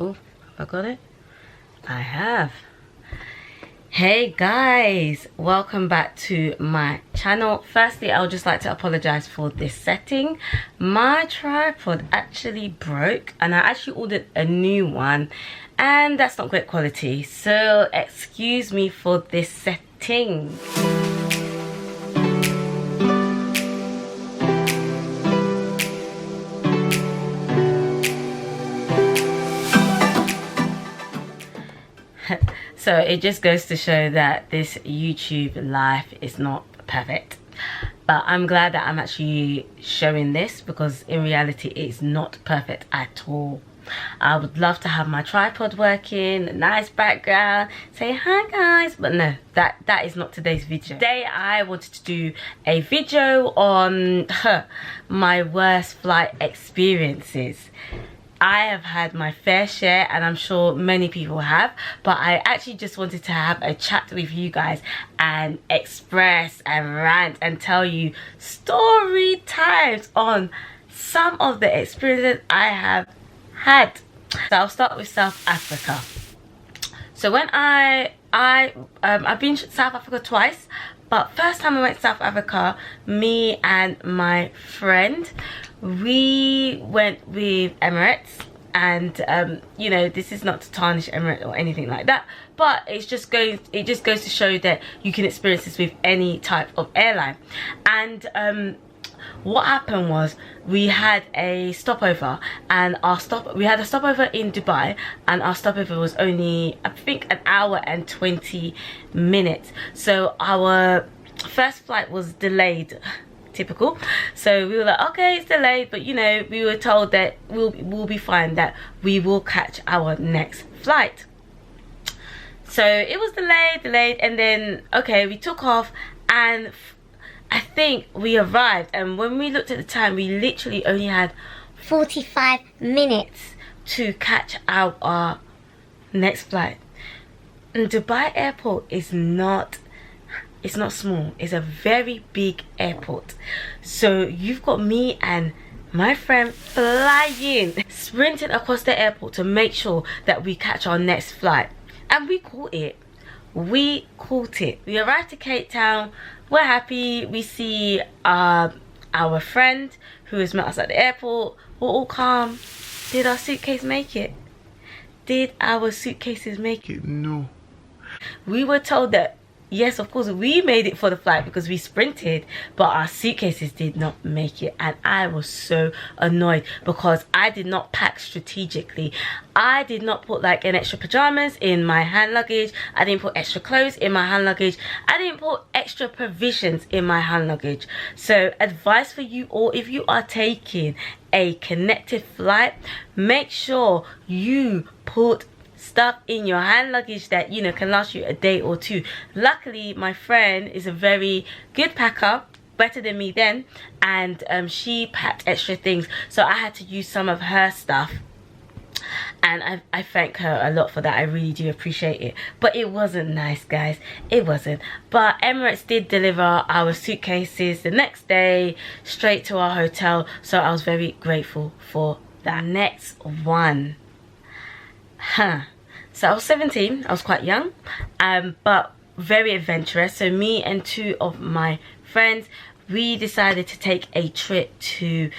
Oh, have I got it? I have. Hey guys, welcome back to my channel. Firstly, I would just like to apologize for this setting. My tripod actually broke and I actually ordered a new one and that's not great quality, so excuse me for this setting. So it just goes to show that this YouTube life is not perfect, but I'm glad that I'm actually showing this because in reality it's not perfect at all. I would love to have my tripod working, nice background, say hi guys, but no, that is not today's video. Today I wanted to do a video on my worst flight experiences. I have had my fair share and I'm sure many people have, but I actually just wanted to have a chat with you guys and express and rant and tell you story times on some of the experiences I have had. So I'll start with South Africa. So when I've been to South Africa twice, but first time I went to South Africa, me and my friend, we went with Emirates, and you know, this is not to tarnish Emirates or anything like that, but it just goes to show that you can experience this with any type of airline. And what happened was we had a stopover, and we had a stopover in Dubai, and our stopover was only I think an hour and 20 minutes. So our first flight was delayed. Typical. So we were like, okay, it's delayed, but you know, we were told that we'll be fine, that we will catch our next flight. So it was delayed, and then okay, we took off, and I think we arrived, and when we looked at the time, we literally only had 45 minutes to catch our next flight. And Dubai airport is not, it's not small, it's a very big airport. So you've got me and my friend flying, sprinting across the airport to make sure that we catch our next flight. And we caught it. We caught it. We arrived to Cape Town. We're happy. We see our friend who has met us at the airport. We're all calm. Did our suitcase make it? Did our suitcases make it? No. We were told that yes, of course, we made it for the flight because we sprinted, but our suitcases did not make it. And I was so annoyed because I did not pack strategically. I did not put like an extra pajamas in my hand luggage. I didn't put extra clothes in my hand luggage. I didn't put extra provisions in my hand luggage. So advice for you all, if you are taking a connected flight, make sure you put stuff in your hand luggage that, you know, can last you a day or two. Luckily my friend is a very good packer, better than me then, and she packed extra things, so I had to use some of her stuff, and I thank her a lot for that. I really do appreciate it, but it wasn't nice, guys, it wasn't. But Emirates did deliver our suitcases the next day straight to our hotel, so I was very grateful for that. Next one. So I was 17, I was quite young, but very adventurous. So me and two of my friends, we decided to take a trip to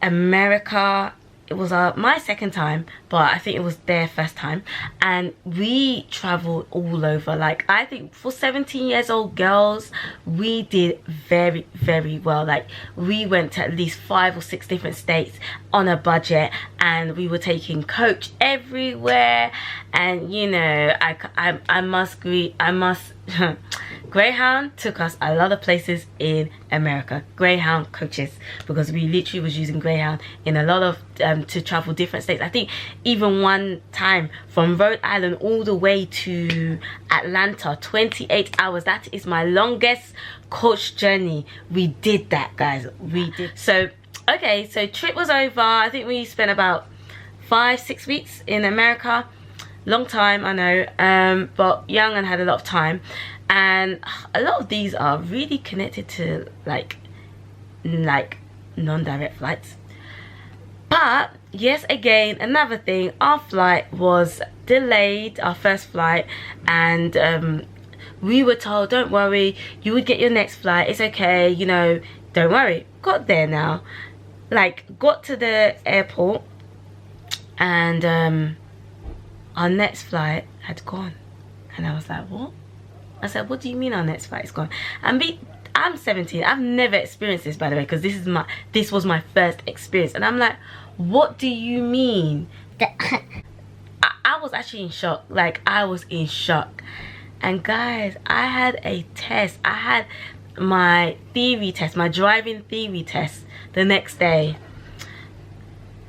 America. It was my second time, but I think it was their first time, and we traveled all over. Like, I think for 17 years old girls, we did very, very well. Like, we went to at least 5 or 6 different states on a budget, and we were taking coach everywhere. And you know, I must Greyhound took us a lot of places in America. Greyhound coaches, because we literally was using Greyhound in a lot of to travel different states. I think even one time from Rhode Island all the way to Atlanta, 28 hours. That is my longest coach journey. We did that, guys, we did. So okay, so trip was over. I think we spent about 5-6 weeks in America. Long time, I know, but young and had a lot of time. And a lot of these are really connected to like non-direct flights. But yes, again, another thing, our flight was delayed, our first flight, and we were told, don't worry, you would get your next flight, it's okay, you know, don't worry. Got there now, like, got to the airport, and our next flight had gone. And I was like, what? I said, what do you mean our next flight is gone? I'm 17. I've never experienced this, by the way, because this was my first experience. And I'm like, what do you mean? I was actually in shock. Like, I was in shock. And guys, I had a test. I had my theory test, my driving theory test the next day.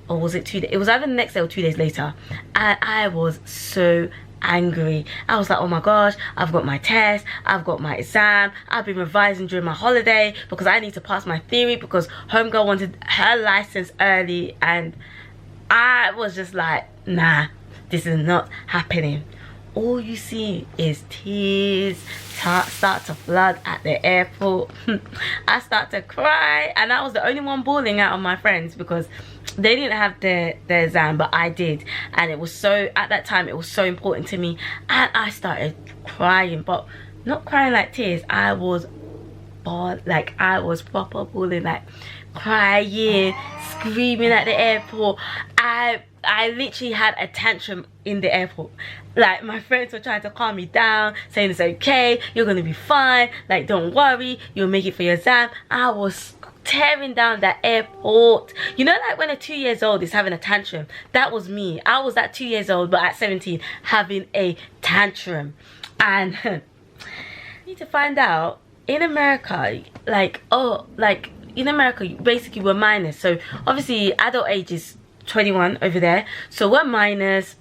Or was it 2 days? It was either the next day or 2 days later. And I was so angry. I was like, oh my gosh, I've got my test, I've got my exam, I've been revising during my holiday because I need to pass my theory because homegirl wanted her license early. And I was just like, nah, this is not happening. All you see is tears start to flood at the airport. I start to cry, and I was the only one bawling out of my friends because they didn't have their exam, but I did. And it was so, at that time, it was so important to me. And I started crying, but not crying like tears. I was proper bawling, like crying, screaming at the airport. I literally had a tantrum in the airport. Like, my friends were trying to calm me down, saying it's okay, you're gonna be fine, like, don't worry, you'll make it for your exam. I was tearing down that airport. You know, like when a 2 years old is having a tantrum? That was me. I was that 2 years old, but at 17 having a tantrum. And you need to find out, in America, in America, basically we're minors. So obviously adult age is 21 over there, so we're minors.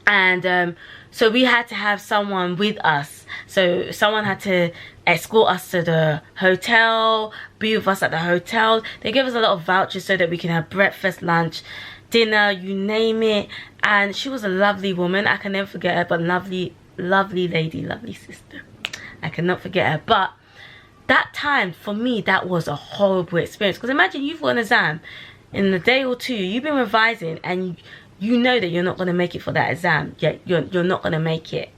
And so we had to have someone with us. So someone had to escort us to the hotel, be with us at the hotel. They gave us a lot of vouchers so that we can have breakfast, lunch, dinner, you name it. And she was a lovely woman. I can never forget her, but lovely lady, lovely sister. I cannot forget her. But that time, for me, that was a horrible experience. Because imagine you've got an exam in a day or two, you've been revising, and you know that you're not going to make it for that exam. Yeah, you're not going to make it.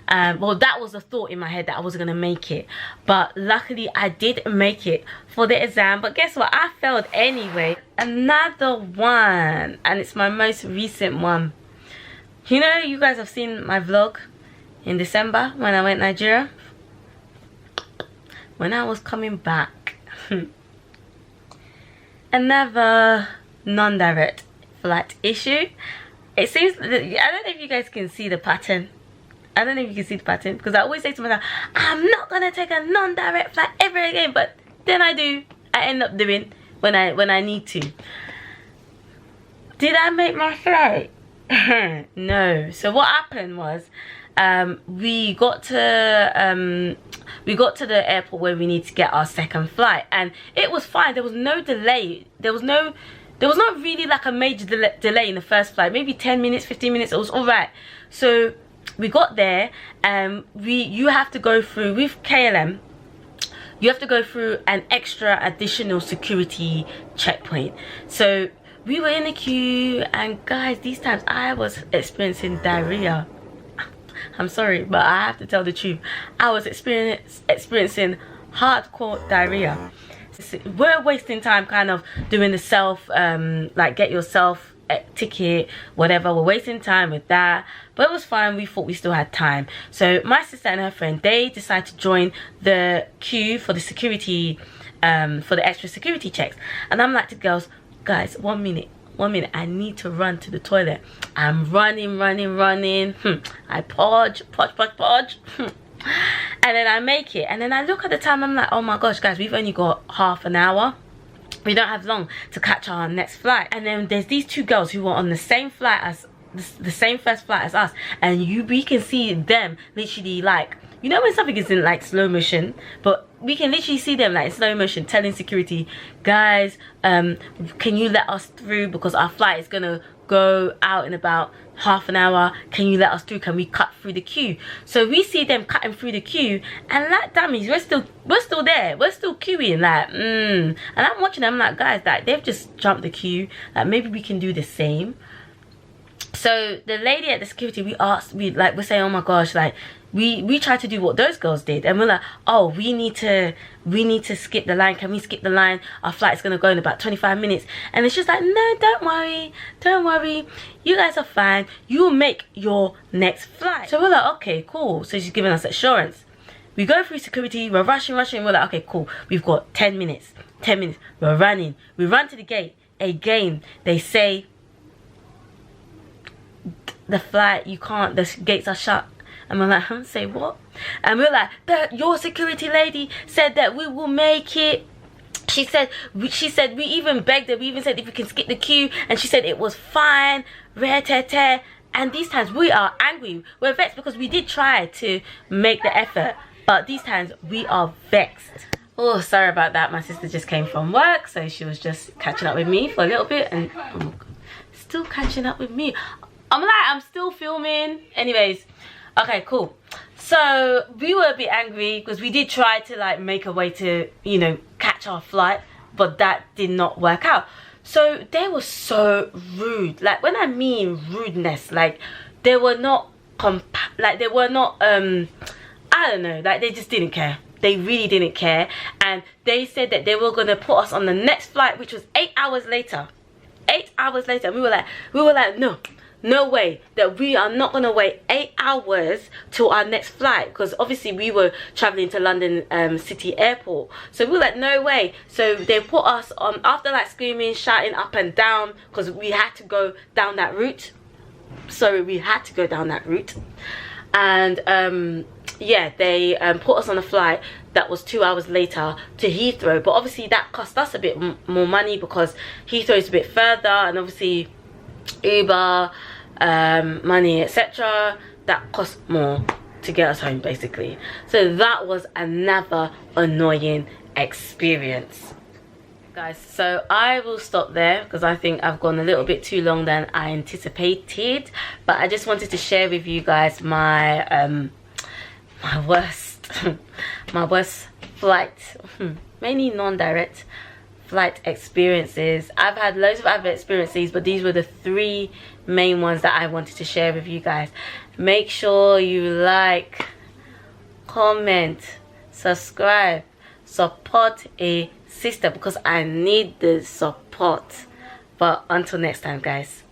Well, that was the thought in my head, that I wasn't going to make it. But luckily, I did make it for the exam. But guess what? I failed anyway. Another one. And it's my most recent one. You know, you guys have seen my vlog in December when I went to Nigeria. When I was coming back. Another non-direct flight issue. It seems that, I don't know if you guys can see the pattern. I don't know if you can see the pattern, because I always say to myself, I'm not gonna take a non-direct flight ever again, but then I do. I end up doing when I need to. Did I make my flight? No. So what happened was, we got to the airport where we need to get our second flight, and it was fine. There was no delay. There was not really like a major delay in the first flight. Maybe 10 minutes, 15 minutes. It was all right. So we got there, and you have to go through with KLM. You have to go through an extra additional security checkpoint. So we were in the queue, and guys, these times I was experiencing diarrhea. I'm sorry, but I have to tell the truth. I was experiencing hardcore diarrhea. We're wasting time kind of doing the self, like get yourself ticket, whatever. We're wasting time with that, but it was fine. We thought we still had time. So my sister and her friend, they decided to join the queue for the security, for the extra security checks. And I'm like to girls, guys, 1 minute, I need to run to the toilet. I'm running. I podge. And then I make it, and then I look at the time. I'm like, oh my gosh, guys, we've only got half an hour. We don't have long to catch our next flight. And then there's these two girls who were on the same flight as the same first flight as us, and we can see them literally, like, you know when something is in like slow motion, but we can literally see them like in slow motion telling security, guys, can you let us through because our flight is gonna go out in about half an hour. Can you let us through? Can we cut through the queue? So we see them cutting through the queue, and like dummies, we're still there, we're still queuing, like and I'm watching them like, guys, like they've just jumped the queue, like maybe we can do the same. So the lady at the security, we're saying, oh my gosh, like we tried to do what those girls did, and we're like, oh, we need to skip the line. Can we skip the line? Our flight's gonna go in about 25 minutes. And it's just like, no, don't worry, you guys are fine, you'll make your next flight. So we're like, okay, cool. So she's giving us assurance. We go through security, we're rushing, we're like, okay, cool, we've got 10 minutes, we're running, we run to the gate. Again, they say the flight, you can't, the gates are shut. And we're like, say what? And we're like, your security lady said that we will make it. She said we even begged her, we even said if we can skip the queue, and she said it was fine. And these times we are angry, we're vexed, because we did try to make the effort, but these times we are vexed. Oh, sorry about that, my sister just came from work, so she was just catching up with me for a little bit, and oh my God, still catching up with me. I'm still filming. Anyways, okay, cool. So we were a bit angry because we did try to like make a way to, you know, catch our flight, but that did not work out. So they were so rude. Like, when I mean rudeness, like they were not I don't know, like they just didn't care. They really didn't care. And they said that they were gonna put us on the next flight, which was 8 hours later. 8 hours later. We were like, no way, that we are not gonna wait 8 hours till our next flight, because obviously we were traveling to London City Airport. So we were like, no way. So they put us on, after like screaming, shouting up and down, because we had to go down that route. And yeah, they put us on a flight that was 2 hours later to Heathrow, but obviously that cost us a bit more money, because Heathrow is a bit further, and obviously Uber money, etc., that cost more to get us home, basically. So that was another annoying experience, guys. So I will stop there, because I think I've gone a little bit too long than I anticipated, but I just wanted to share with you guys my my worst flight, mainly non-direct flight experiences. I've had loads of other experiences, but these were the 3 main ones that I wanted to share with you guys. Make sure you like, comment, subscribe, support a sister, because I need the support. But until next time, guys.